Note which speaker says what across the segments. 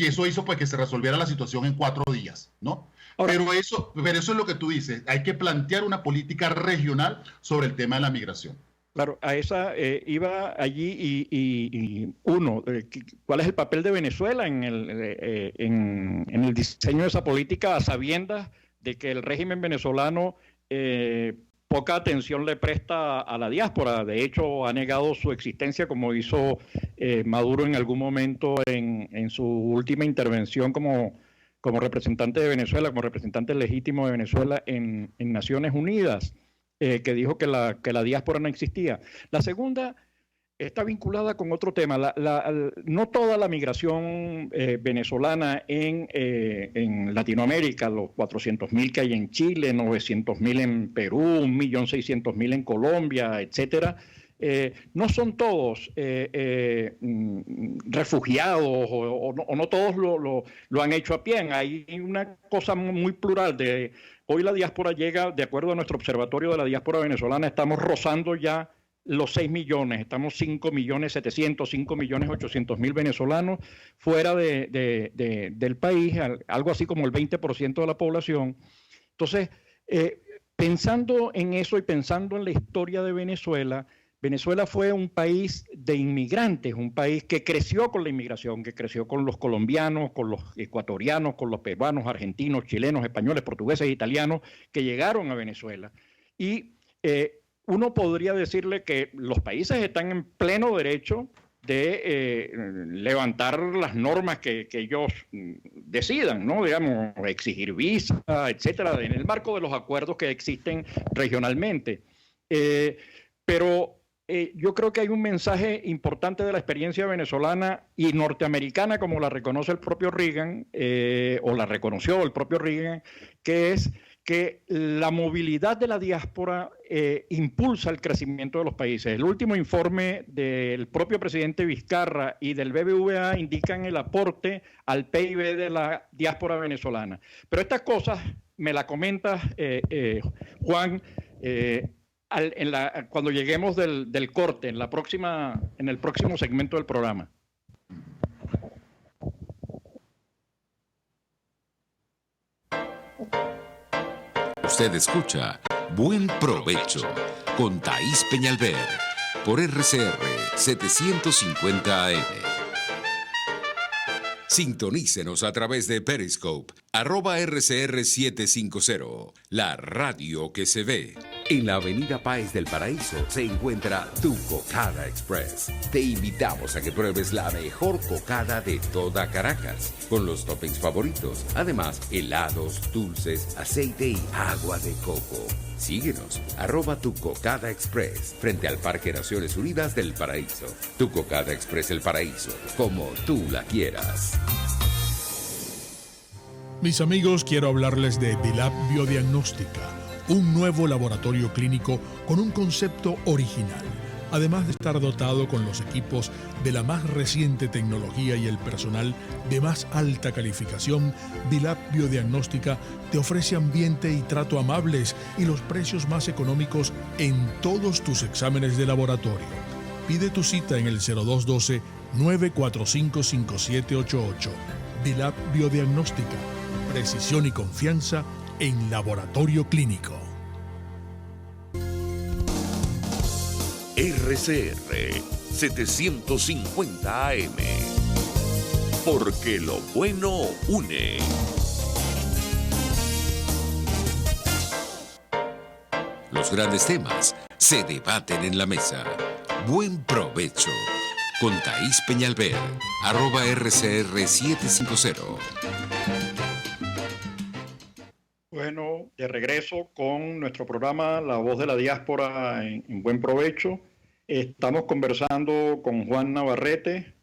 Speaker 1: y eso hizo pues que se resolviera la situación en 4 días, ¿no?
Speaker 2: Ahora,
Speaker 1: pero eso es lo que tú dices, hay que plantear una política regional sobre el tema de la migración.
Speaker 2: claro, a esa iba allí y uno, ¿cuál es el papel de Venezuela en el diseño de esa política a sabiendas de que el régimen venezolano poca atención le presta a la diáspora? De hecho, ha negado su existencia, como hizo Maduro en algún momento en su última intervención como representante de Venezuela, como representante legítimo de Venezuela en Naciones Unidas. Que dijo que la diáspora no existía. La segunda está vinculada con otro tema. No toda la migración venezolana en Latinoamérica, los 400.000 que hay en Chile, 900.000 en Perú, 1.600.000 en Colombia, etcétera, no son todos refugiados o no todos lo han hecho a pie. Hay una cosa muy plural de... Hoy la diáspora llega, de acuerdo a nuestro observatorio de la diáspora venezolana, estamos rozando ya los 6 millones, estamos 5.700.000, 5.800.000 venezolanos fuera del país, algo así como el 20% de la población. Entonces, pensando en eso y pensando en la historia de Venezuela, Venezuela fue un país de inmigrantes, un país que creció con la inmigración, que creció con los colombianos, con los ecuatorianos, con los peruanos, argentinos, chilenos, españoles, portugueses, italianos, que llegaron a Venezuela. Y uno podría decirle que los países están en pleno derecho de levantar las normas que ellos decidan, ¿no? Digamos, exigir visa, etcétera, en el marco de los acuerdos que existen regionalmente. Pero yo creo que hay un mensaje importante de la experiencia venezolana y norteamericana, como la reconoce el propio Reagan, o la reconoció el propio Reagan, que es que la movilidad de la diáspora impulsa el crecimiento de los países. El último informe del propio presidente Vizcarra y del BBVA indican el aporte al PIB de la diáspora venezolana. Pero estas cosas me las comenta Juan, cuando lleguemos del corte, en el próximo segmento del programa.
Speaker 3: Usted escucha Buen Provecho con Thaís Peñalver por RCR 750 AM. Sintonícenos a través de Periscope, @RCR750, la radio que se ve. En la avenida Páez del Paraíso se encuentra Tu Cocada Express. Te invitamos a que pruebes la mejor cocada de toda Caracas, con los toppings favoritos. Además, helados, dulces, aceite y agua de coco. Síguenos, @Tu Cocada Express, frente al Parque Naciones Unidas del Paraíso. Tu Cocada Express El Paraíso, como tú la quieras.
Speaker 4: Mis amigos, quiero hablarles de Dilab Biodiagnóstica, un nuevo laboratorio clínico con un concepto original. Además de estar dotado con los equipos de la más reciente tecnología y el personal de más alta calificación, Dilab Biodiagnóstica te ofrece ambiente y trato amables y los precios más económicos en todos tus exámenes de laboratorio. Pide tu cita en el 0212-945-5788. Dilab Biodiagnóstica, precisión y confianza en laboratorio clínico.
Speaker 5: RCR 750 AM, porque lo bueno une.
Speaker 3: Los grandes temas se debaten en la mesa. Buen Provecho con Thaís Peñalver, @RCR750.
Speaker 2: Bueno, de regreso con nuestro programa La Voz de la Diáspora en Buen Provecho. Estamos conversando con Juan Navarrete,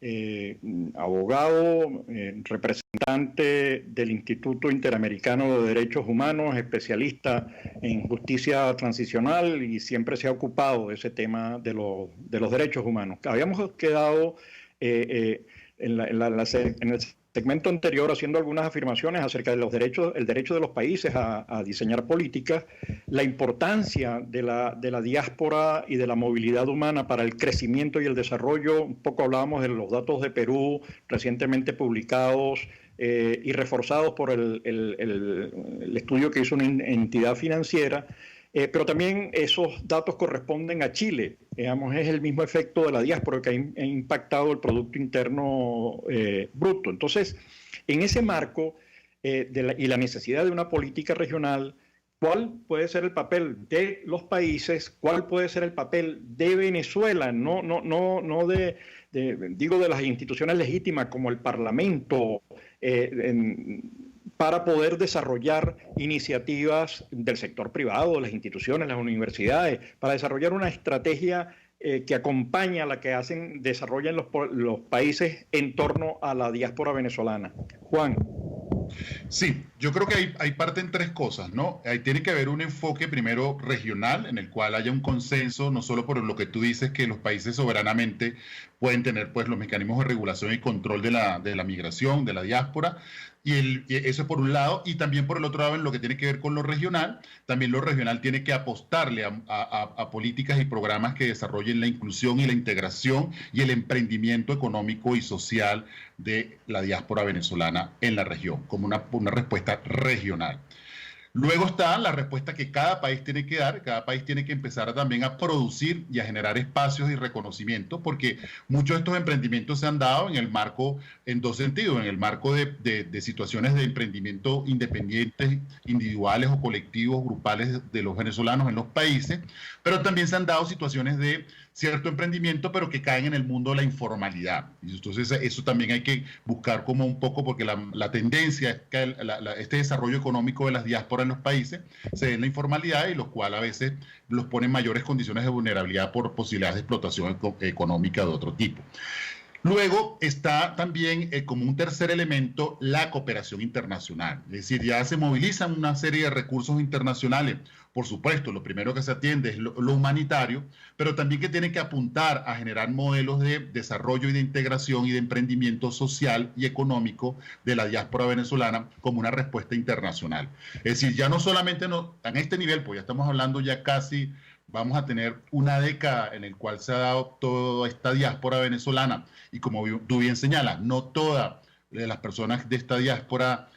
Speaker 2: abogado, representante del Instituto Interamericano de Derechos Humanos, especialista en justicia transicional y siempre se ha ocupado de ese tema de los derechos humanos. Habíamos quedado en el segmento anterior haciendo algunas afirmaciones acerca de el derecho de los países a diseñar políticas, la importancia de la diáspora y de la movilidad humana para el crecimiento y el desarrollo. Un poco hablábamos de los datos de Perú recientemente publicados y reforzados por el estudio que hizo una entidad financiera. Pero también esos datos corresponden a Chile, digamos, es el mismo efecto de la diáspora que ha impactado el Producto Interno Bruto. Entonces, en ese marco y la necesidad de una política regional, ¿cuál puede ser el papel de los países? ¿Cuál puede ser el papel de Venezuela? No digo de las instituciones legítimas como el Parlamento, para poder desarrollar iniciativas del sector privado, las instituciones, las universidades, para desarrollar una estrategia que acompaña a la que desarrollan los países en torno a la diáspora venezolana. Juan.
Speaker 1: Sí, yo creo que hay parte en tres cosas, ¿no? Ahí tiene que haber un enfoque primero regional en el cual haya un consenso, no solo por lo que tú dices, que los países soberanamente pueden tener pues los mecanismos de regulación y control de la migración, de la diáspora, y eso es por un lado, y también por el otro lado en lo que tiene que ver con lo regional, también lo regional tiene que apostarle a políticas y programas que desarrollen la inclusión y la integración y el emprendimiento económico y social de la diáspora venezolana en la región, como una respuesta regional. Luego está la respuesta que cada país tiene que dar, cada país tiene que empezar también a producir y a generar espacios y reconocimiento, porque muchos de estos emprendimientos se han dado en el marco, en dos sentidos, en el marco de situaciones de emprendimiento independientes, individuales o colectivos, grupales de los venezolanos en los países, pero también se han dado situaciones de cierto emprendimiento, pero que caen en el mundo de la informalidad. Y entonces eso también hay que buscar como un poco, porque la tendencia es que este desarrollo económico de las diásporas en los países se dé en la informalidad, y lo cual a veces los pone en mayores condiciones de vulnerabilidad por posibilidades de explotación económica de otro tipo. Luego está también como un tercer elemento la cooperación internacional, es decir, ya se movilizan una serie de recursos internacionales. Por supuesto, lo primero que se atiende es lo humanitario, pero también que tiene que apuntar a generar modelos de desarrollo y de integración y de emprendimiento social y económico de la diáspora venezolana como una respuesta internacional. Es decir, ya no solamente en este nivel, pues ya estamos hablando ya casi, vamos a tener una década en el cual se ha dado toda esta diáspora venezolana, y como tú bien señalas, no todas las personas de esta diáspora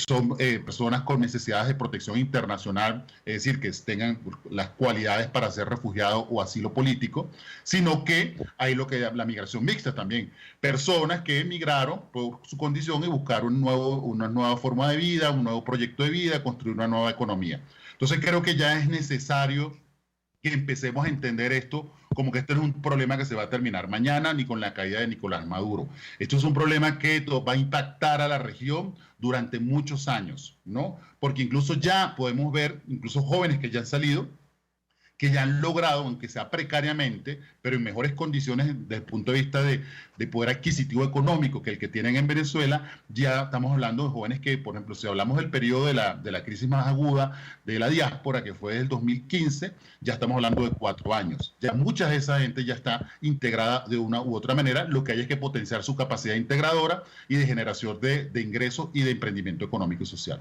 Speaker 1: son personas con necesidades de protección internacional, es decir, que tengan las cualidades para ser refugiados o asilo político, sino que hay lo que la migración mixta también, personas que emigraron por su condición y buscaron una nueva forma de vida, un nuevo proyecto de vida, construir una nueva economía. Entonces creo que ya es necesario que empecemos a entender esto como que esto no es un problema que se va a terminar mañana ni con la caída de Nicolás Maduro. Esto es un problema que va a impactar a la región durante muchos años, ¿no? Porque incluso ya podemos ver, incluso jóvenes que ya han salido, que ya han logrado, aunque sea precariamente, pero en mejores condiciones desde el punto de vista de poder adquisitivo económico que el que tienen en Venezuela. Ya estamos hablando de jóvenes que, por ejemplo, si hablamos del periodo de la crisis más aguda de la diáspora, que fue del 2015, ya estamos hablando de 4 años. Ya mucha de esa gente ya está integrada de una u otra manera. Lo que hay es que potenciar su capacidad integradora y de generación de ingresos y de emprendimiento económico y social.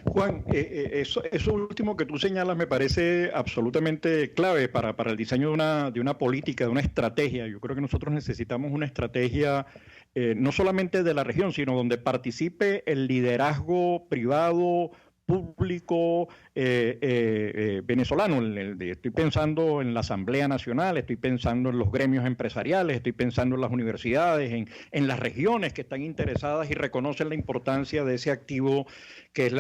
Speaker 2: Juan, eso último que tú señalas me parece absolutamente clave para el diseño de una política, de una estrategia. Yo creo que nosotros necesitamos una estrategia no solamente de la región, sino donde participe el liderazgo privado, público venezolano. Estoy pensando en la Asamblea Nacional, estoy pensando en los gremios empresariales, estoy pensando en las universidades, en las regiones que están interesadas y reconocen la importancia de ese activo que es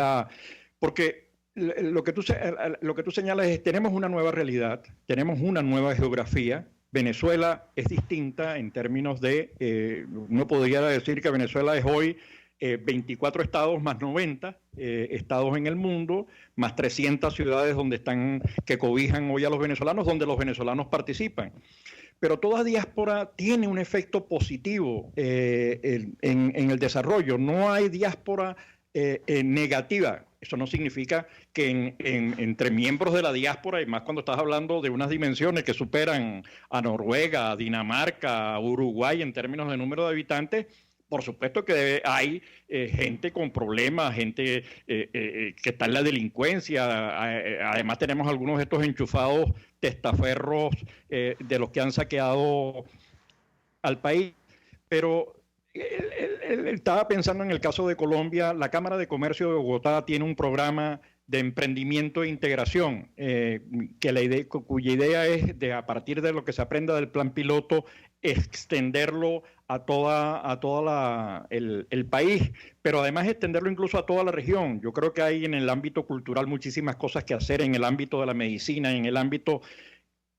Speaker 2: porque lo que tú señalas es, tenemos una nueva realidad, tenemos una nueva geografía. Venezuela es distinta en términos de, uno podría decir que Venezuela es hoy 24 estados más 90 estados en el mundo, más 300 ciudades que cobijan hoy a los venezolanos, donde los venezolanos participan. Pero toda diáspora tiene un efecto positivo en el desarrollo. No hay diáspora negativa. Eso no significa que entre miembros de la diáspora, y más cuando estás hablando de unas dimensiones que superan a Noruega, a Dinamarca, a Uruguay en términos de número de habitantes, por supuesto que hay gente con problemas, gente que está en la delincuencia. Además tenemos algunos de estos enchufados testaferros de los que han saqueado al país. Pero él estaba pensando en el caso de Colombia. La Cámara de Comercio de Bogotá tiene un programa de emprendimiento e integración, cuya idea es de, a partir de lo que se aprenda del plan piloto, extenderlo a toda el país, pero además extenderlo incluso a toda la región. Yo creo que hay en el ámbito cultural muchísimas cosas que hacer, en el ámbito de la medicina, en el ámbito...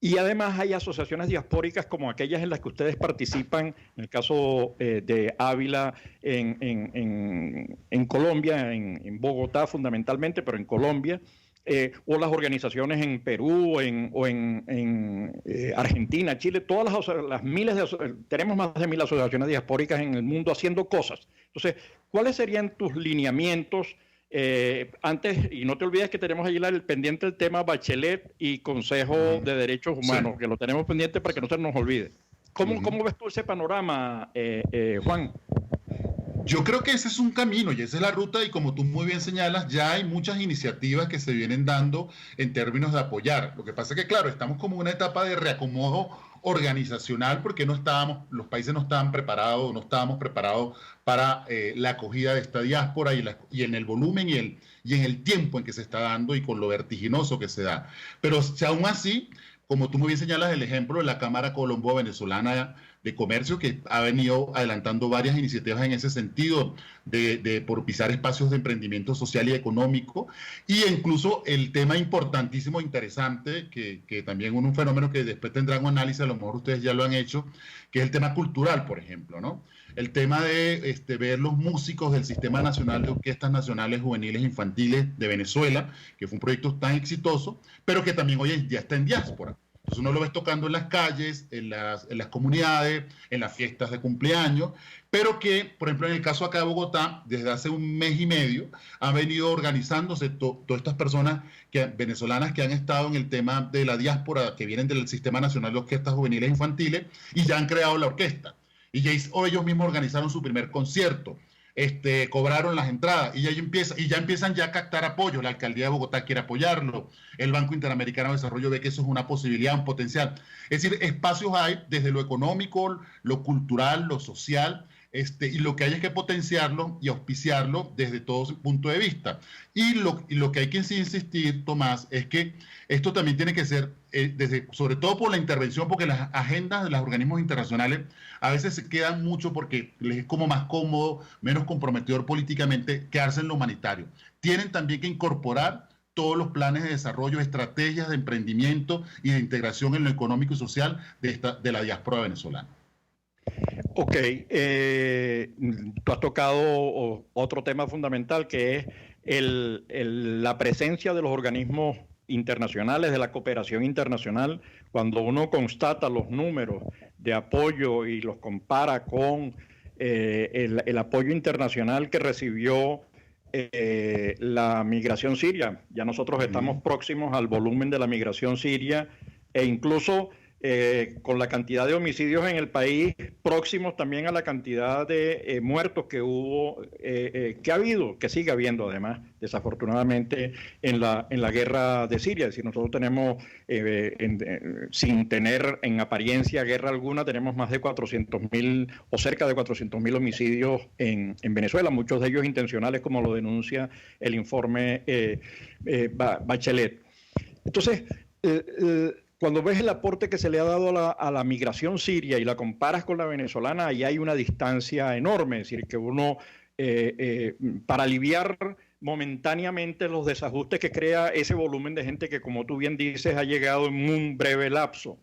Speaker 2: Y además hay asociaciones diaspóricas como aquellas en las que ustedes participan, en el caso de Ávila en Colombia, en Bogotá fundamentalmente, pero en Colombia, o las organizaciones en Perú o en Argentina, Chile, todas las miles tenemos más de 1.000 asociaciones diaspóricas en el mundo haciendo cosas. Entonces, ¿cuáles serían tus lineamientos? Antes, y no te olvides que tenemos ahí el pendiente el tema Bachelet y Consejo de Derechos Humanos, que lo tenemos pendiente para que no se nos olvide. ¿Cómo ves tú ese panorama, Juan?
Speaker 1: Yo creo que ese es un camino y esa es la ruta, y como tú muy bien señalas, ya hay muchas iniciativas que se vienen dando en términos de apoyar. Lo que pasa es que, claro, estamos como en una etapa de reacomodo organizacional porque los países no estábamos preparados para la acogida de esta diáspora y en el volumen y en el tiempo en que se está dando y con lo vertiginoso que se da. Pero si aún así, como tú muy bien señalas, el ejemplo de la Cámara Colombo-Venezolana de Comercio, que ha venido adelantando varias iniciativas en ese sentido, de propiciar espacios de emprendimiento social y económico, y incluso el tema importantísimo, interesante, que también un fenómeno que después tendrán un análisis, a lo mejor ustedes ya lo han hecho, que es el tema cultural, por ejemplo, ¿no? El tema de ver los músicos del Sistema Nacional de Orquestas Nacionales Juveniles Infantiles de Venezuela, que fue un proyecto tan exitoso, pero que también hoy ya está en diáspora. Entonces uno lo ves tocando en las calles, en las comunidades, en las fiestas de cumpleaños, pero que, por ejemplo, en el caso acá de Bogotá, desde hace un mes y medio, han venido organizándose todas estas personas venezolanas que han estado en el tema de la diáspora, que vienen del Sistema Nacional de Orquestas Juveniles Infantiles, y ya han creado la orquesta. Y ya ellos mismos organizaron su primer concierto. Cobraron las entradas y ya empiezan a captar apoyo. La alcaldía de Bogotá quiere apoyarlo, el Banco Interamericano de Desarrollo ve que eso es una posibilidad, un potencial. Es decir, espacios hay desde lo económico, lo cultural, lo social, y lo que hay es que potenciarlo y auspiciarlo desde todo su punto de vista. Y lo que hay que insistir, Tomás, es que esto también tiene que ser, sobre todo por la intervención, porque las agendas de los organismos internacionales a veces se quedan mucho porque les es como más cómodo, menos comprometedor políticamente quedarse en lo humanitario. Tienen también que incorporar todos los planes de desarrollo, estrategias de emprendimiento y de integración en lo económico y social de la diáspora venezolana.
Speaker 2: Ok, tú has tocado otro tema fundamental, que es la presencia de los organismos internacionales, de la cooperación internacional. Cuando uno constata los números de apoyo y los compara con el apoyo internacional que recibió la migración siria, ya nosotros estamos próximos al volumen de la migración siria, e incluso con la cantidad de homicidios en el país, próximos también a la cantidad de muertos que hubo, que ha habido, que sigue habiendo además, desafortunadamente, en la guerra de Siria. Es decir, nosotros tenemos, sin tener en apariencia guerra alguna, tenemos más de 400.000 o cerca de 400.000 homicidios en Venezuela, muchos de ellos intencionales, como lo denuncia el informe Bachelet. Entonces, cuando ves el aporte que se le ha dado a la migración siria y la comparas con la venezolana, ahí hay una distancia enorme. Es decir, que uno, para aliviar momentáneamente los desajustes que crea ese volumen de gente que, como tú bien dices, ha llegado en un breve lapso,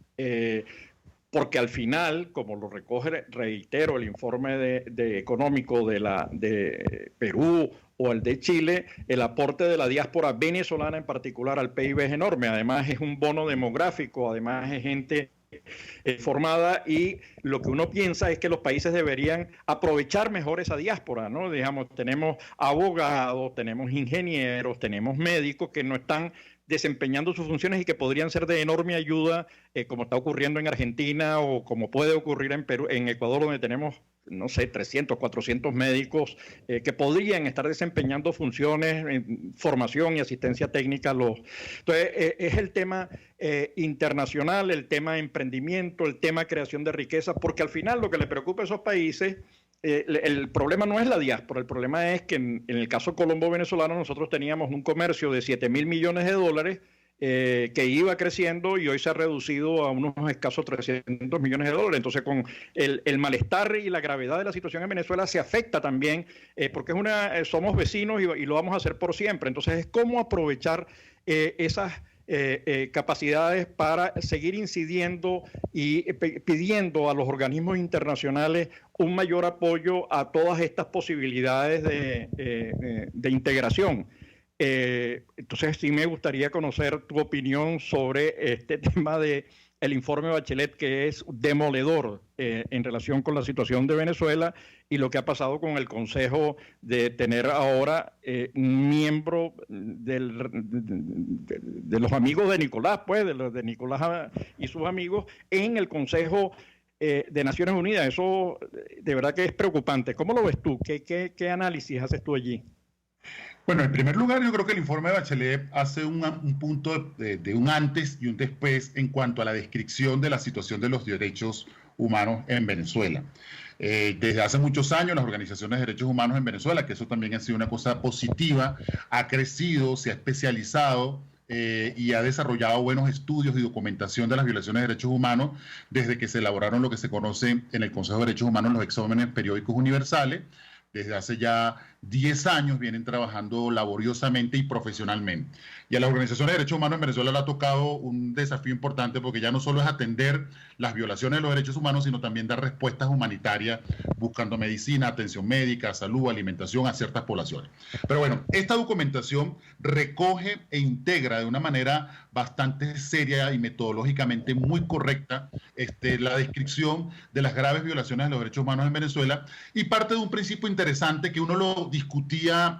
Speaker 2: porque al final, como lo recoge, reitero, el informe de económico de Perú o el de Chile, el aporte de la diáspora venezolana en particular al PIB es enorme. Además es un bono demográfico, además es gente formada, y lo que uno piensa es que los países deberían aprovechar mejor esa diáspora, ¿no? Digamos, tenemos abogados, tenemos ingenieros, tenemos médicos que no están desempeñando sus funciones y que podrían ser de enorme ayuda, como está ocurriendo en Argentina o como puede ocurrir en Perú, en Ecuador, donde tenemos, no sé, 300, 400 médicos que podrían estar desempeñando funciones en formación y asistencia técnica. Entonces, es el tema internacional, el tema emprendimiento, el tema creación de riqueza, porque al final lo que le preocupa a esos países, el problema no es la diáspora, el problema es que en el caso colombo-venezolano nosotros teníamos un comercio de 7.000 millones de dólares que iba creciendo y hoy se ha reducido a unos escasos 300 millones de dólares. Entonces, con el malestar y la gravedad de la situación en Venezuela se afecta también, porque somos vecinos y lo vamos a hacer por siempre. Entonces, es cómo aprovechar esas capacidades para seguir incidiendo y pidiendo a los organismos internacionales un mayor apoyo a todas estas posibilidades de integración. Entonces sí me gustaría conocer tu opinión sobre este tema del informe Bachelet, que es demoledor en relación con la situación de Venezuela y lo que ha pasado con el Consejo, de tener ahora un miembro de los amigos de Nicolás, pues, de Nicolás y sus amigos en el Consejo de Naciones Unidas. Eso de verdad que es preocupante. ¿Cómo lo ves tú? ¿Qué análisis haces tú allí?
Speaker 1: Bueno, en primer lugar, yo creo que el informe de Bachelet hace un punto de un antes y un después en cuanto a la descripción de la situación de los derechos humanos en Venezuela. Desde hace muchos años las organizaciones de derechos humanos en Venezuela, que eso también ha sido una cosa positiva, ha crecido, se ha especializado y ha desarrollado buenos estudios y documentación de las violaciones de derechos humanos desde que se elaboraron lo que se conoce en el Consejo de Derechos Humanos los exámenes periódicos universales. Desde hace ya 10 años vienen trabajando laboriosamente y profesionalmente. Y a las organizaciones de derechos humanos en Venezuela le ha tocado un desafío importante, porque ya no solo es atender las violaciones de los derechos humanos, sino también dar respuestas humanitarias, buscando medicina, atención médica, salud, alimentación a ciertas poblaciones. Pero bueno, esta documentación recoge e integra de una manera bastante seria y metodológicamente muy correcta la descripción de las graves violaciones de los derechos humanos en Venezuela, y parte de un principio interesante que uno lo discutía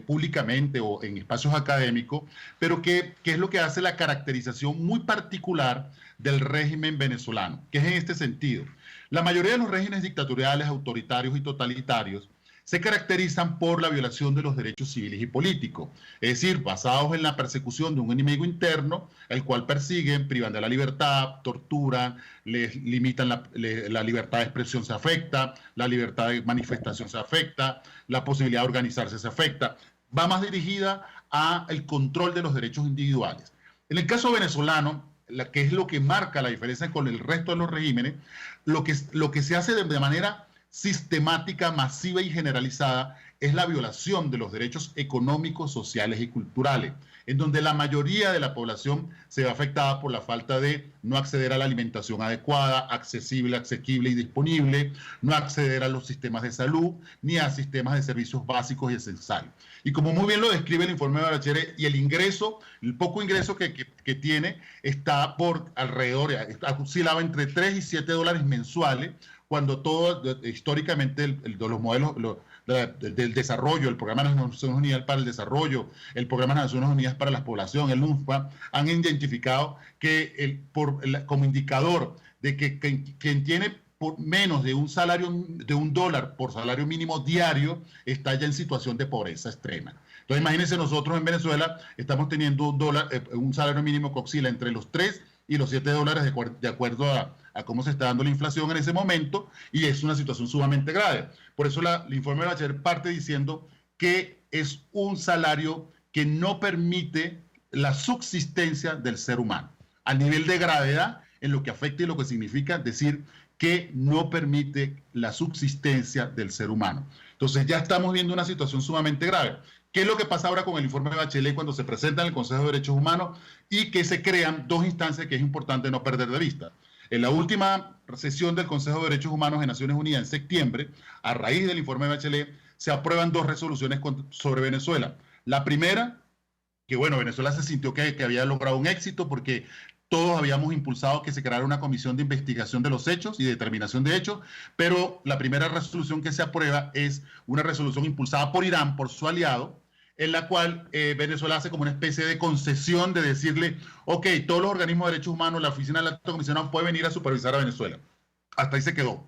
Speaker 1: públicamente o en espacios académicos, pero que es lo que hace la caracterización muy particular del régimen venezolano, que es en este sentido. La mayoría de los regímenes dictatoriales, autoritarios y totalitarios se caracterizan por la violación de los derechos civiles y políticos, es decir, basados en la persecución de un enemigo interno, el cual persiguen, privan de la libertad, torturan, les limitan la libertad de expresión, se afecta, la libertad de manifestación se afecta, la posibilidad de organizarse se afecta. Va más dirigida al control de los derechos individuales. En el caso venezolano, que es lo que marca la diferencia con el resto de los regímenes, lo que se hace de manera sistemática, masiva y generalizada es la violación de los derechos económicos, sociales y culturales, en donde la mayoría de la población se ve afectada por la falta de no acceder a la alimentación adecuada, accesible, asequible y disponible, no acceder a los sistemas de salud, ni a sistemas de servicios básicos y esenciales. Y como muy bien lo describe el informe de Bachelet, y el poco ingreso que tiene está por alrededor, oscilaba entre 3 y 7 dólares mensuales, cuando todo, históricamente, los modelos del desarrollo, el Programa de las Naciones Unidas para el Desarrollo, el Programa de las Naciones Unidas para la Población, el UNFPA, han identificado que como indicador de que quien tiene por menos de un $1 por salario mínimo diario está ya en situación de pobreza extrema. Entonces, imagínense, nosotros en Venezuela estamos teniendo un salario mínimo que oscila entre los 3 y los 7 dólares de acuerdo a cómo se está dando la inflación en ese momento, y es una situación sumamente grave. Por eso el informe de Bachelet parte diciendo que es un salario que no permite la subsistencia del ser humano, a nivel de gravedad en lo que afecta y lo que significa decir que no permite la subsistencia del ser humano. Entonces ya estamos viendo una situación sumamente grave. ¿Qué es lo que pasa ahora con el informe de Bachelet cuando se presenta en el Consejo de Derechos Humanos y que se crean dos instancias que es importante no perder de vista? En la última sesión del Consejo de Derechos Humanos de Naciones Unidas en septiembre, a raíz del informe de Bachelet, se aprueban dos resoluciones sobre Venezuela. La primera, que bueno, Venezuela se sintió que había logrado un éxito porque todos habíamos impulsado que se creara una comisión de investigación de los hechos y determinación de hechos, pero la primera resolución que se aprueba es una resolución impulsada por Irán, por su aliado, en la cual Venezuela hace como una especie de concesión de decirle, ok, todos los organismos de derechos humanos, la oficina del alto comisionado puede venir a supervisar a Venezuela. Hasta ahí se quedó.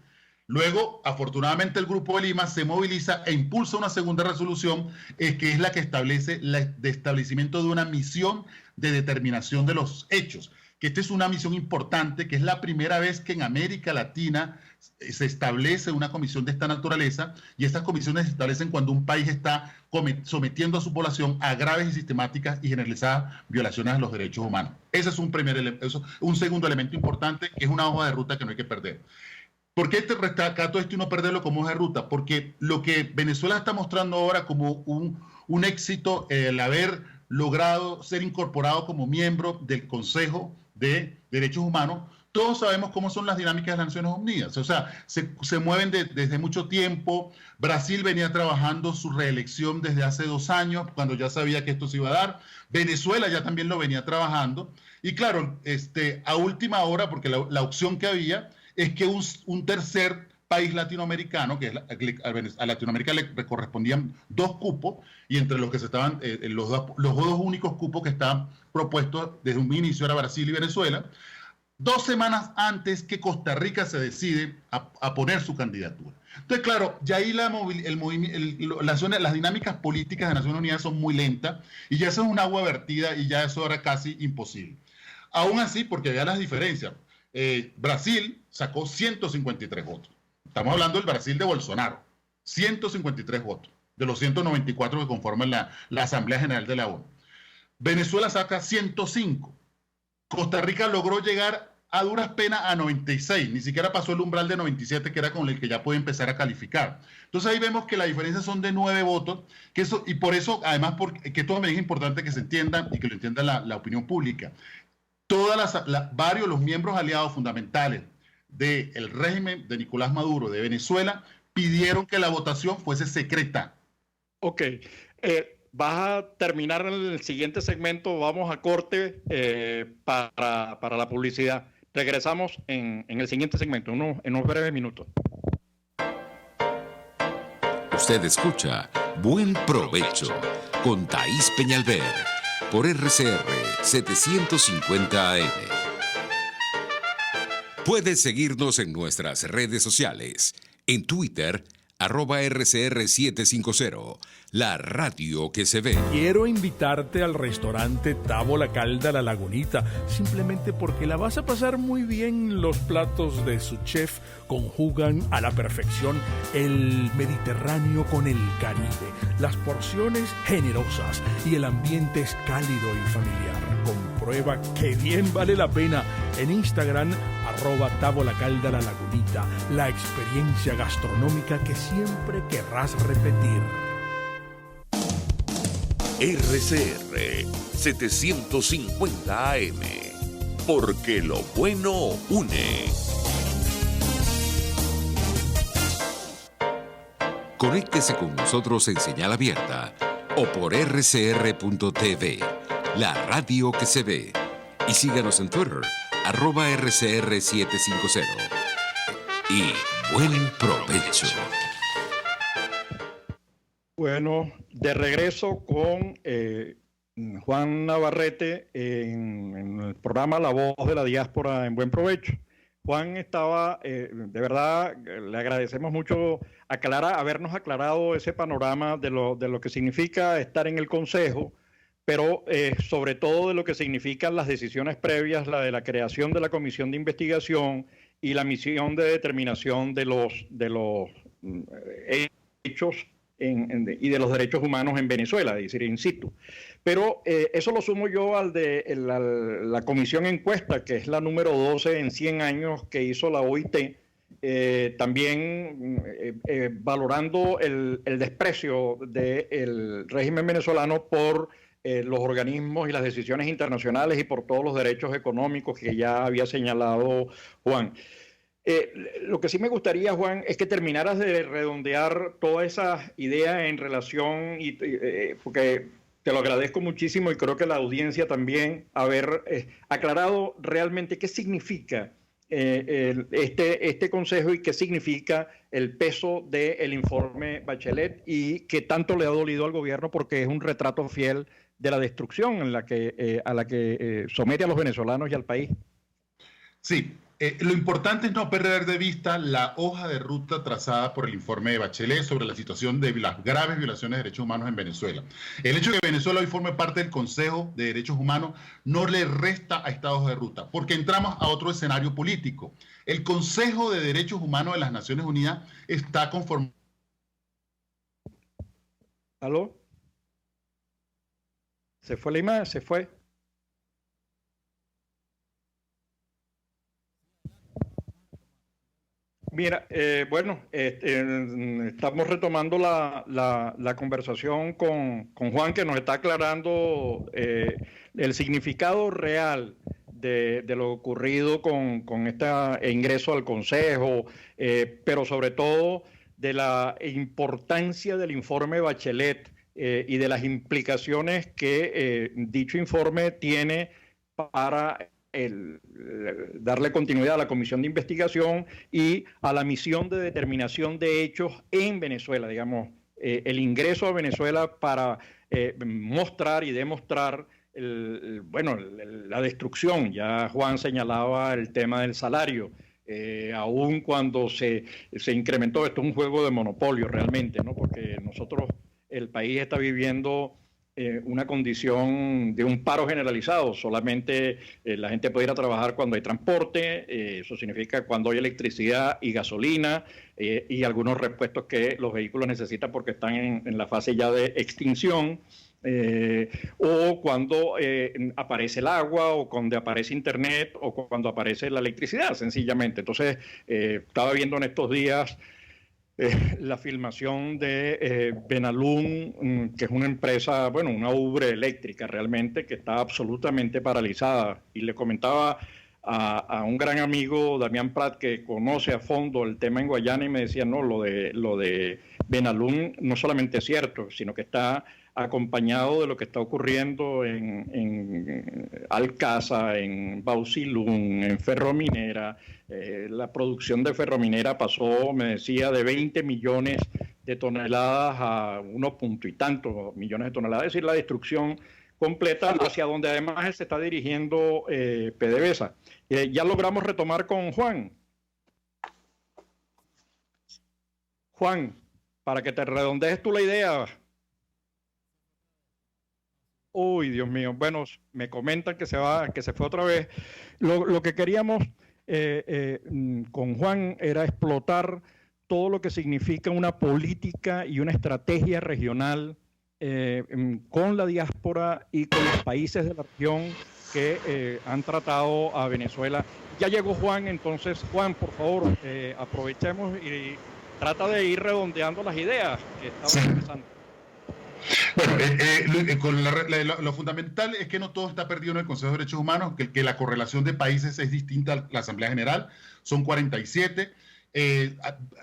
Speaker 1: Luego, afortunadamente, el Grupo de Lima se moviliza e impulsa una segunda resolución, que es la que establece el establecimiento de una misión de determinación de los hechos. Que esta es una misión importante, que es la primera vez que en América Latina se establece una comisión de esta naturaleza, y estas comisiones se establecen cuando un país está sometiendo a su población a graves y sistemáticas y generalizadas violaciones a los derechos humanos. Ese es un segundo elemento importante, que es una hoja de ruta que no hay que perder. ¿Por qué rescato esto y no perderlo como hoja de ruta? Porque lo que Venezuela está mostrando ahora como un éxito, el haber logrado ser incorporado como miembro del Consejo de Derechos Humanos, todos sabemos cómo son las dinámicas de las Naciones Unidas. O sea, se mueven desde mucho tiempo. Brasil venía trabajando su reelección desde hace 2 años, cuando ya sabía que esto se iba a dar. Venezuela ya también lo venía trabajando. Y claro, a última hora, porque la opción que había es que un tercer país latinoamericano, que a Latinoamérica le correspondían 2 cupos, y entre los que se estaban, los dos únicos cupos que estaban propuestos desde un inicio era Brasil y Venezuela, 2 semanas antes que Costa Rica se decide a poner su candidatura. Entonces, claro, ya ahí las dinámicas políticas de Naciones Unidas son muy lentas, y ya eso es un agua vertida, y ya eso era casi imposible. Aún así, porque vean las diferencias, Brasil sacó 153 votos. Estamos hablando del Brasil de Bolsonaro. 153 votos, de los 194 que conforman la Asamblea General de la ONU. Venezuela saca 105. Costa Rica logró llegar a duras penas a 96, ni siquiera pasó el umbral de 97, que era con el que ya puede empezar a calificar. Entonces ahí vemos que la diferencia son de 9 votos, y por eso, además, que esto también es importante que se entienda y que lo entienda la opinión pública. Varios los miembros aliados fundamentales del régimen de Nicolás Maduro de Venezuela pidieron que la votación fuese secreta.
Speaker 2: Ok. Vas a terminar en el siguiente segmento, vamos a corte para la publicidad. Regresamos en el siguiente segmento, en unos breves minutos.
Speaker 3: Usted escucha Buen Provecho con Thaís Peñalver por RCR 750 AM. Puedes seguirnos en nuestras redes sociales. En Twitter, @RCR750, la radio que se ve.
Speaker 4: Quiero invitarte al restaurante Távola Calda La Lagunita, simplemente porque la vas a pasar muy bien. Los platos de su chef conjugan a la perfección el Mediterráneo con el Caribe, las porciones generosas y el ambiente es cálido y familiar. Comprueba que bien vale la pena en Instagram, @Távola Calda La Lagunita, la experiencia gastronómica que siempre querrás repetir.
Speaker 5: RCR 750 AM, porque lo bueno une.
Speaker 3: Conéctese con nosotros en señal abierta o por rcr.tv, la radio que se ve. Y síganos en Twitter, @RCR750. Y buen provecho.
Speaker 2: Bueno, de regreso con Juan Navarrete en el programa La Voz de la Diáspora en Buen Provecho. Juan estaba, de verdad, le agradecemos mucho habernos aclarado ese panorama de lo que significa estar en el Consejo, pero sobre todo de lo que significan las decisiones previas, la de la creación de la Comisión de Investigación y la misión de determinación de los hechos y de los derechos humanos en Venezuela, es decir, in situ. Pero eso lo sumo yo al de la comisión encuesta, que es la número 12 en 100 años que hizo la OIT, también valorando el desprecio del régimen venezolano por los organismos y las decisiones internacionales y por todos los derechos económicos que ya había señalado Juan. Lo que sí me gustaría, Juan, es que terminaras de redondear toda esa idea en relación, porque Te lo agradezco muchísimo y creo que la audiencia también haber aclarado realmente qué significa este consejo y qué significa el peso del informe Bachelet y qué tanto le ha dolido al gobierno, porque es un retrato fiel de la destrucción en la a la que somete a los venezolanos y al país.
Speaker 1: Sí, lo importante es no perder de vista la hoja de ruta trazada por el informe de Bachelet sobre la situación de las graves violaciones de derechos humanos en Venezuela. El hecho de que Venezuela hoy forme parte del Consejo de Derechos Humanos no le resta a esta hoja de ruta, porque entramos a otro escenario político. El Consejo de Derechos Humanos de las Naciones Unidas está conformado.
Speaker 2: ¿Aló? ¿Se fue la imagen? ¿Se fue? Mira, bueno, estamos retomando la conversación con Juan, que nos está aclarando el significado real de lo ocurrido con este ingreso al Consejo, pero sobre todo de la importancia del informe Bachelet y de las implicaciones que dicho informe tiene para darle continuidad a la comisión de investigación y a la misión de determinación de hechos en Venezuela, digamos, el ingreso a Venezuela para mostrar y demostrar la destrucción. Ya Juan señalaba el tema del salario, aun cuando se incrementó. Esto es un juego de monopolio realmente, ¿no? Porque el país está viviendo una condición de un paro generalizado. Solamente la gente puede ir a trabajar cuando hay transporte, eso significa cuando hay electricidad y gasolina y algunos repuestos que los vehículos necesitan porque están en la fase ya de extinción, o cuando aparece el agua, o cuando aparece internet, o cuando aparece la electricidad, sencillamente. Entonces, estaba viendo en estos días la filmación de Benalún, que es una empresa, bueno, una ubre eléctrica realmente, que está absolutamente paralizada. Y le comentaba a un gran amigo, Damián Prat, que conoce a fondo el tema en Guayana, y me decía, no, lo de Benalún no solamente es cierto, sino que está acompañado de lo que está ocurriendo en Alcázar, en Bausilún, en Ferrominera. La producción de Ferrominera pasó, me decía, de 20 millones de toneladas a unos punto y tantos millones de toneladas, es decir, la destrucción completa, hacia donde además se está dirigiendo PDVSA. Ya logramos retomar con Juan. Juan, para que te redondees tú la idea. Uy, Dios mío. Bueno, me comentan que se fue otra vez. Lo que queríamos con Juan era explotar todo lo que significa una política y una estrategia regional con la diáspora y con los países de la región que han tratado a Venezuela. Ya llegó Juan, entonces, Juan, por favor, aprovechemos y trata de ir redondeando las ideas que estamos empezando.
Speaker 1: Bueno, lo fundamental es que no todo está perdido en el Consejo de Derechos Humanos, que la correlación de países es distinta a la Asamblea General, son 47.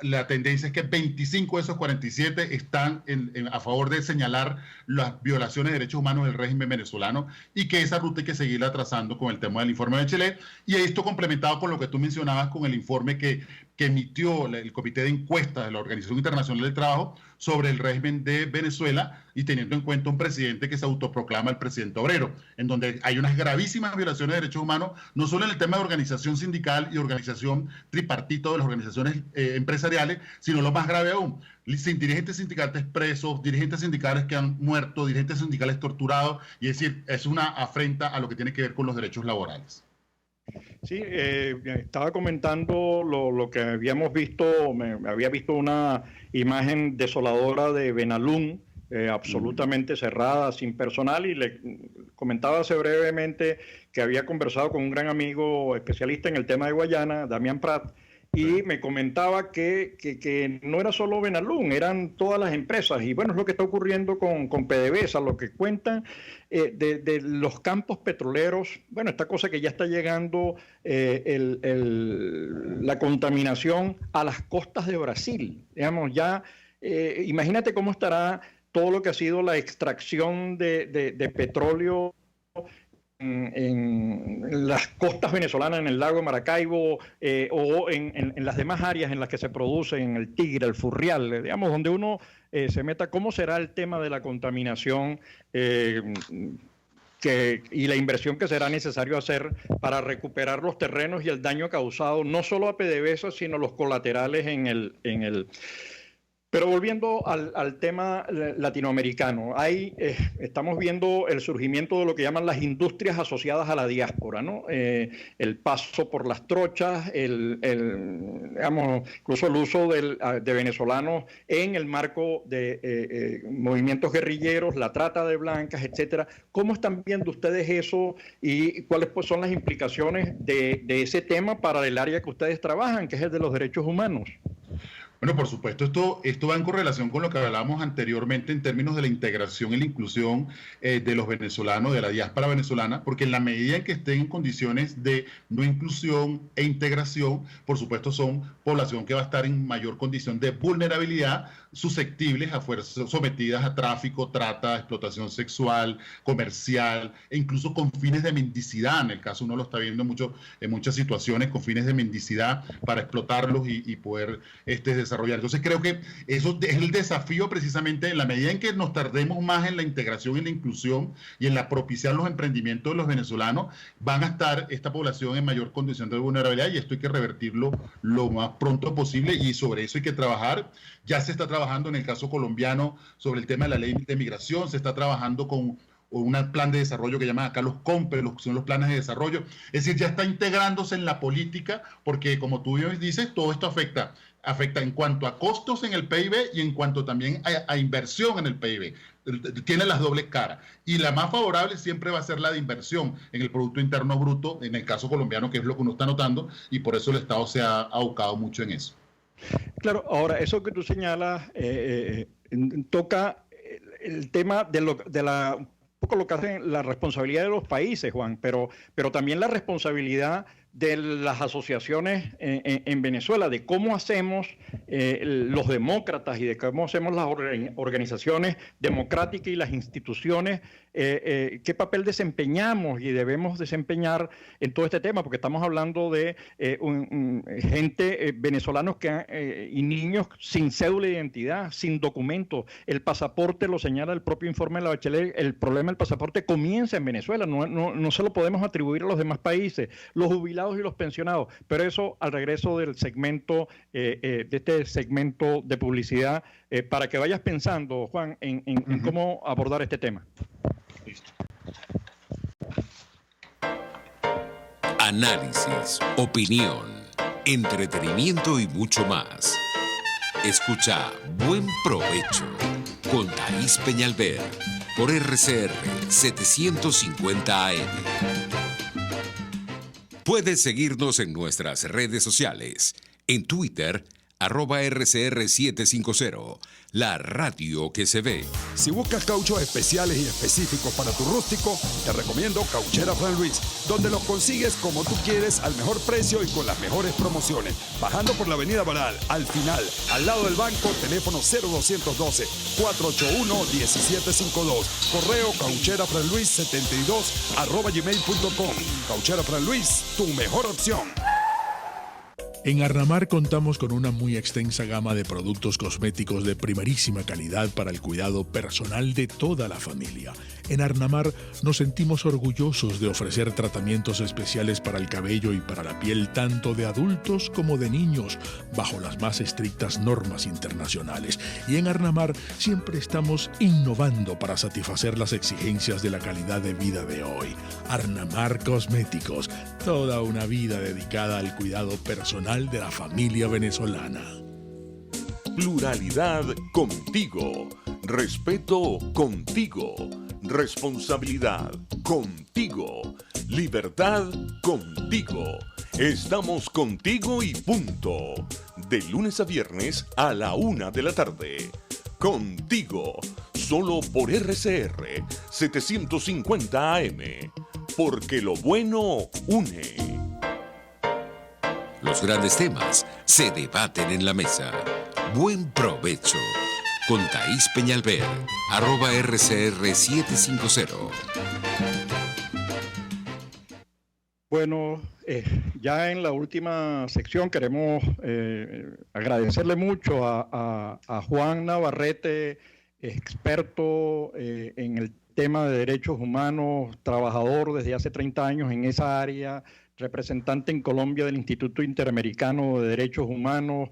Speaker 1: La tendencia es que 25 de esos 47 están a favor de señalar las violaciones de derechos humanos del régimen venezolano, y que esa ruta hay que seguirla trazando con el tema del informe de Bachelet, y esto complementado con lo que tú mencionabas con el informe que emitió el Comité de Encuestas de la Organización Internacional del Trabajo sobre el régimen de Venezuela, y teniendo en cuenta un presidente que se autoproclama el presidente obrero, en donde hay unas gravísimas violaciones de derechos humanos, no solo en el tema de organización sindical y organización tripartito de las organizaciones empresariales, sino lo más grave aún, dirigentes sindicales presos, dirigentes sindicales que han muerto, dirigentes sindicales torturados, y es decir, es una afrenta a lo que tiene que ver con los derechos laborales.
Speaker 2: Sí, estaba comentando lo que habíamos visto. Había visto una imagen desoladora de Benalún, absolutamente cerrada, sin personal, y le comentaba hace brevemente que había conversado con un gran amigo especialista en el tema de Guayana, Damián Prat, y me comentaba que no era solo Benalún, eran todas las empresas. Y bueno, es lo que está ocurriendo con PDVSA, lo que cuentan de los campos petroleros. Bueno, esta cosa que ya está llegando, la contaminación a las costas de Brasil. Digamos, ya imagínate cómo estará todo lo que ha sido la extracción de petróleo en las costas venezolanas, en el lago de Maracaibo, o en las demás áreas en las que se produce, en el Tigre, el Furrial, digamos, donde uno se meta, ¿cómo será el tema de la contaminación y la inversión que será necesario hacer para recuperar los terrenos y el daño causado, no solo a PDVSA, sino los colaterales en el... Pero volviendo al tema latinoamericano, estamos viendo el surgimiento de lo que llaman las industrias asociadas a la diáspora, ¿no? El paso por las trochas, digamos, incluso el uso de venezolanos en el marco de movimientos guerrilleros, la trata de blancas, etcétera. ¿Cómo están viendo ustedes eso y cuáles pues, son las implicaciones de ese tema para el área que ustedes trabajan, que es el de los derechos humanos?
Speaker 1: Bueno, por supuesto, esto va en correlación con lo que hablábamos anteriormente en términos de la integración y la inclusión de los venezolanos, de la diáspora venezolana, porque en la medida en que estén en condiciones de no inclusión e integración, por supuesto son población que va a estar en mayor condición de vulnerabilidad, susceptibles a fuerzas sometidas a tráfico, trata, explotación sexual, comercial, e incluso con fines de mendicidad. En el caso uno lo está viendo mucho en muchas situaciones con fines de mendicidad para explotarlos y poder desarrollar. Entonces creo que eso es el desafío precisamente en la medida en que nos tardemos más en la integración y la inclusión y en la propiciar los emprendimientos de los venezolanos, van a estar esta población en mayor condición de vulnerabilidad y esto hay que revertirlo lo más pronto posible y sobre eso hay que trabajar. Ya se está trabajando en el caso colombiano sobre el tema de la ley de migración, se está trabajando con un plan de desarrollo que llaman acá los COMPE, son los planes de desarrollo. Es decir, ya está integrándose en la política porque, como tú dices, todo esto afecta en cuanto a costos en el PIB y en cuanto también a inversión en el PIB. Tiene las dobles caras. Y la más favorable siempre va a ser la de inversión en el Producto Interno Bruto, en el caso colombiano, que es lo que uno está notando, y por eso el Estado se ha abocado mucho en eso.
Speaker 2: Claro, ahora, eso que tú señalas toca el tema de un poco lo que hacen la responsabilidad de los países, Juan, pero también la responsabilidad de las asociaciones en Venezuela, de cómo hacemos los demócratas y de cómo hacemos las organizaciones democráticas y las instituciones, qué papel desempeñamos y debemos desempeñar en todo este tema, porque estamos hablando de gente, venezolanos y niños sin cédula de identidad, sin documentos. El pasaporte, lo señala el propio informe de la Bachelet, el problema del pasaporte comienza en Venezuela, no se lo podemos atribuir a los demás países. Los jubilados y los pensionados, pero eso al regreso del segmento, de este segmento de publicidad, para que vayas pensando, Juan, en cómo abordar este tema.
Speaker 1: Listo.
Speaker 3: Análisis, opinión, entretenimiento y mucho más. Escucha Buen Provecho con Thaís Peñalver por RCR 750 AM. Puedes seguirnos en nuestras redes sociales. En Twitter, @RCR750, la radio que se ve.
Speaker 6: Si buscas cauchos especiales y específicos para tu rústico, te recomiendo Cauchera Fran Luis, donde los consigues como tú quieres, al mejor precio y con las mejores promociones. Bajando por la avenida Baral, al final, al lado del banco, teléfono 0212-481-1752. Correo caucherafranluis72@gmail.com. Cauchera Fran Luis, tu mejor opción.
Speaker 4: En Arnamar contamos con una muy extensa gama de productos cosméticos de primerísima calidad para el cuidado personal de toda la familia. En Arnamar nos sentimos orgullosos de ofrecer tratamientos especiales para el cabello y para la piel tanto de adultos como de niños, bajo las más estrictas normas internacionales. Y en Arnamar siempre estamos innovando para satisfacer las exigencias de la calidad de vida de hoy. Arnamar Cosméticos, toda una vida dedicada al cuidado personal de la familia venezolana.
Speaker 5: Pluralidad contigo. Respeto contigo. Responsabilidad contigo. Libertad contigo. Estamos contigo y punto. De lunes a viernes a la 1 de la tarde. Contigo. Solo por RCR 750 AM. Porque lo bueno une.
Speaker 3: Los grandes temas se debaten en la mesa. Buen provecho. con Thaís Peñalver, @RCR750.
Speaker 2: Bueno, ya en la última sección queremos agradecerle mucho a Juan Navarrete, experto en el tema de derechos humanos, trabajador desde hace 30 años en esa área, representante en Colombia del Instituto Interamericano de Derechos Humanos,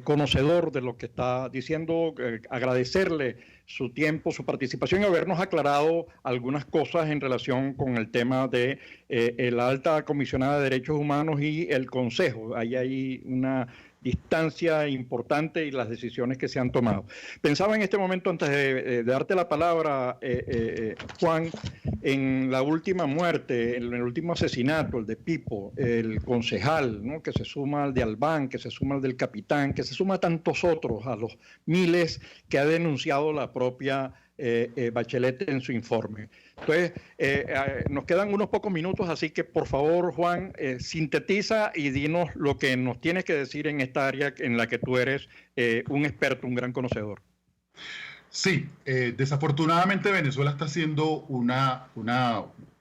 Speaker 2: conocedor de lo que está diciendo, agradecerle su tiempo, su participación y habernos aclarado algunas cosas en relación con el tema de la alta comisionada de derechos humanos y el Consejo. Ahí hay una distancia importante y las decisiones que se han tomado. Pensaba en este momento, antes de darte la palabra, Juan, en la última muerte, en el último asesinato, el de Pipo, el concejal, ¿no?, que se suma al de Albán, que se suma al del capitán, que se suma a tantos otros, a los miles que ha denunciado la propia Bachelet en su informe. Entonces, nos quedan unos pocos minutos, así que por favor, Juan, sintetiza y dinos lo que nos tienes que decir en esta área en la que tú eres un experto, un gran conocedor.
Speaker 1: Sí, desafortunadamente Venezuela está haciendo una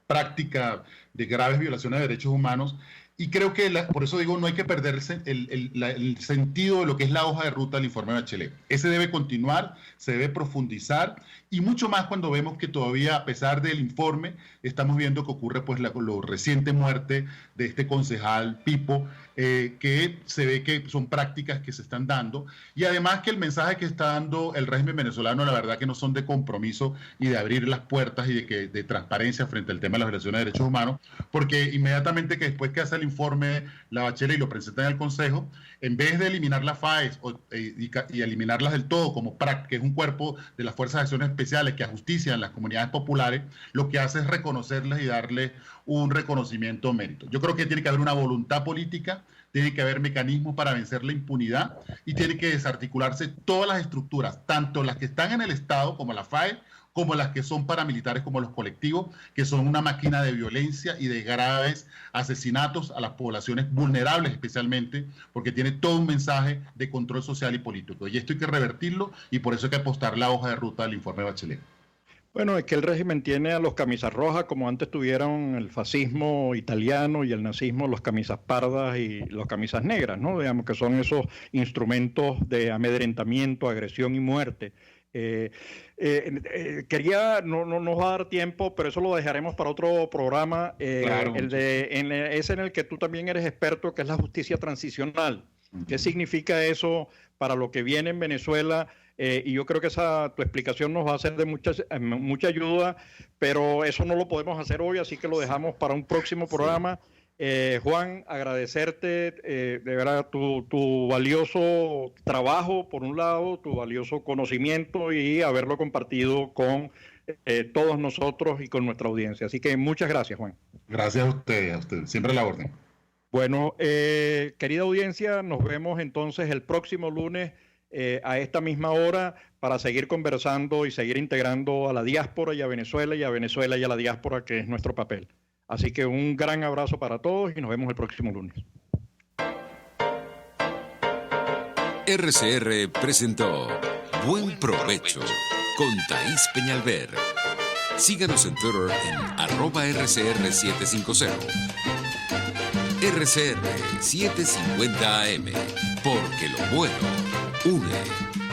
Speaker 1: práctica de graves violaciones de derechos humanos. Y creo que, por eso digo, no hay que perderse el sentido de lo que es la hoja de ruta del informe Bachelet. Ese debe continuar, se debe profundizar, y mucho más cuando vemos que todavía, a pesar del informe, estamos viendo que ocurre pues la reciente muerte de este concejal Pipo, que se ve que son prácticas que se están dando, y además que el mensaje que está dando el régimen venezolano, la verdad que no son de compromiso y de abrir las puertas y de transparencia frente al tema de las violaciones de derechos humanos, porque inmediatamente que después que hace el informe la Bachelet y lo presentan al Consejo, en vez de eliminar las FAES y eliminarlas del todo, como PRAC, que es un cuerpo de las Fuerzas de Acciones Especiales que ajustician las comunidades populares, lo que hace es reconocerlas y darle un reconocimiento mérito. Yo creo que tiene que haber una voluntad política, tiene que haber mecanismos para vencer la impunidad y tiene que desarticularse todas las estructuras, tanto las que están en el Estado como la FAES, como las que son paramilitares, como los colectivos, que son una máquina de violencia y de graves asesinatos a las poblaciones vulnerables especialmente, porque tiene todo un mensaje de control social y político. Y esto hay que revertirlo, y por eso hay que apostar la hoja de ruta del informe Bachelet.
Speaker 2: Bueno, es que el régimen tiene a los camisas rojas, como antes tuvieron el fascismo italiano y el nazismo, los camisas pardas y los camisas negras, ¿no? Digamos que son esos instrumentos de amedrentamiento, agresión y muerte. Quería, no nos va a dar tiempo, pero eso lo dejaremos para otro programa, claro. Ese en el que tú también eres experto, que es la justicia transicional. ¿Qué significa eso para lo que viene en Venezuela? Y yo creo que tu explicación nos va a ser de mucha ayuda, pero eso no lo podemos hacer hoy, así que lo dejamos para un próximo programa. Juan, agradecerte de verdad tu valioso trabajo, por un lado, tu valioso conocimiento y haberlo compartido con todos nosotros y con nuestra audiencia. Así que muchas gracias, Juan.
Speaker 1: Gracias a usted, siempre a la orden.
Speaker 2: Bueno, querida audiencia, nos vemos entonces el próximo lunes a esta misma hora para seguir conversando y seguir integrando a la diáspora y a Venezuela y a la diáspora, que es nuestro papel. Así que un gran abrazo para todos y nos vemos el próximo lunes.
Speaker 3: RCR presentó Buen Provecho con Thaís Peñalver. Síganos en Twitter en @RCR750. RCR 750 AM, porque lo bueno une.